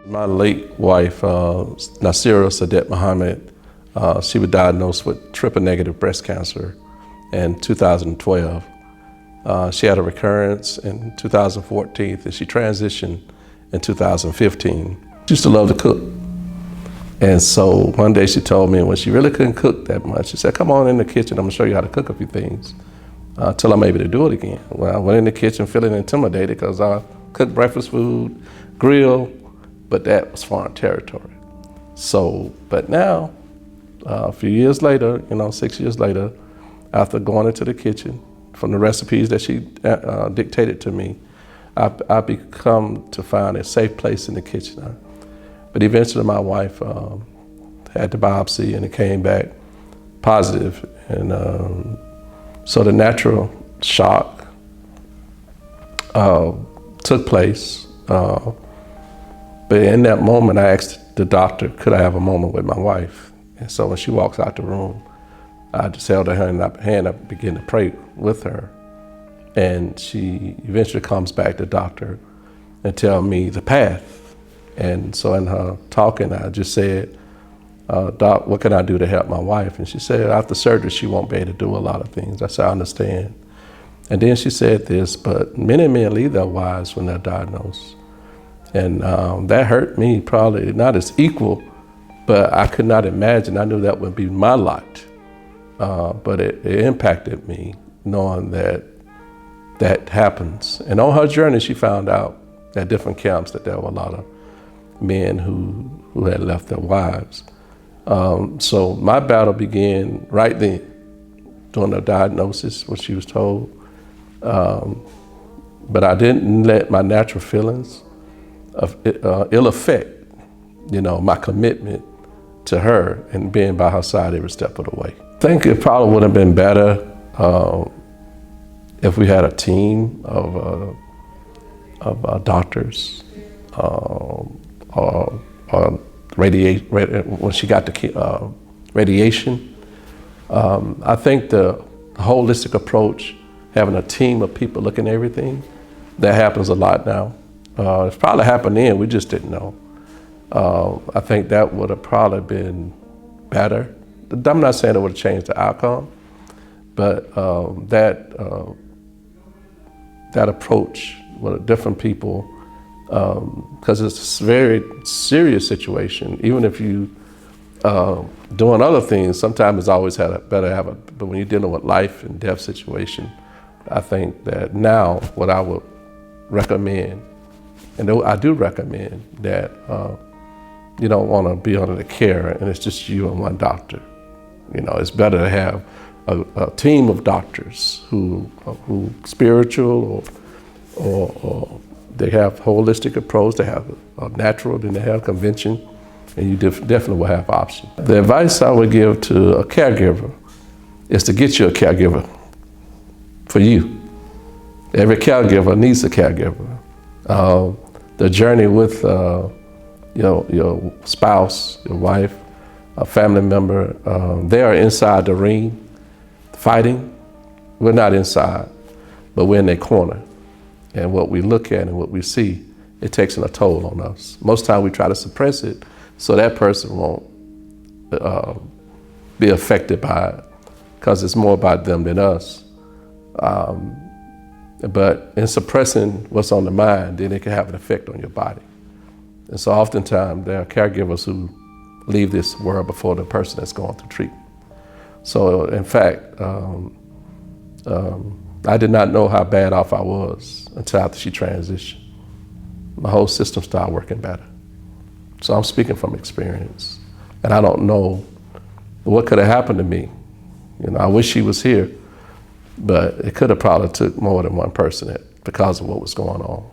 My late wife, Tracey Muhammad, she was diagnosed with triple-negative breast cancer in 2012. She had a recurrence in 2014, and she transitioned in 2015. She used to love to cook. And so one day she told me when she really couldn't cook that much, she said, "Come on in the kitchen, I'm gonna show you how to cook a few things till I'm able to do it again." Well, I went in the kitchen feeling intimidated because I cooked breakfast food, grill, but that was foreign territory. So, but now, a few years later, 6 years later, after going into the kitchen, from the recipes that she dictated to me, I become to find a safe place in the kitchen. But eventually my wife had the biopsy and it came back positive. And so the natural shock took place. But in that moment, I asked the doctor, could I have a moment with my wife? And so when she walks out the room, I just held her hand up and began to pray with her. And she eventually comes back, the doctor, and tell me the path. And so in her talking, I just said, "Doc, what can I do to help my wife?" And she said, after surgery, she won't be able to do a lot of things. I said, "I understand." And then she said this, "But many men leave their wives when they're diagnosed." And that hurt me, probably not as equal, but I could not imagine. I knew that would be my lot. But it impacted me knowing that happens. And on her journey, she found out at different camps that there were a lot of men who had left their wives. So my battle began right then, during the diagnosis, what she was told. But I didn't let my natural feelings ill affect, my commitment to her and being by her side every step of the way. I think it probably would have been better if we had a team of doctors or when she got the radiation. I think the holistic approach, having a team of people looking at everything, that happens a lot now. It's probably happened then, we just didn't know. I think that would have probably been better. I'm not saying it would have changed the outcome, but that approach with different people, because it's a very serious situation. Even if you doing other things, sometimes it's always better to have but when you're dealing with life and death situation, I think that now what I would recommend, and I do recommend that you don't want to be under the care and it's just you and one doctor. It's better to have a team of doctors who spiritual or they have holistic approach, they have a natural, then they have convention, and you definitely will have options. The advice I would give to a caregiver is to get you a caregiver for you. Every caregiver needs a caregiver. The journey with your spouse, your wife, a family member, they are inside the ring fighting. We're not inside, but we're in their corner. And what we look at and what we see, it takes a toll on us. Most time we try to suppress it so that person won't be affected by it, because it's more about them than us. But in suppressing what's on the mind, then it can have an effect on your body. And so oftentimes there are caregivers who leave this world before the person that's going through treatment. So in fact, I did not know how bad off I was until after she transitioned. My whole system started working better. So I'm speaking from experience. And I don't know what could have happened to me. I wish she was here, but it could have probably took more than one person because of what was going on.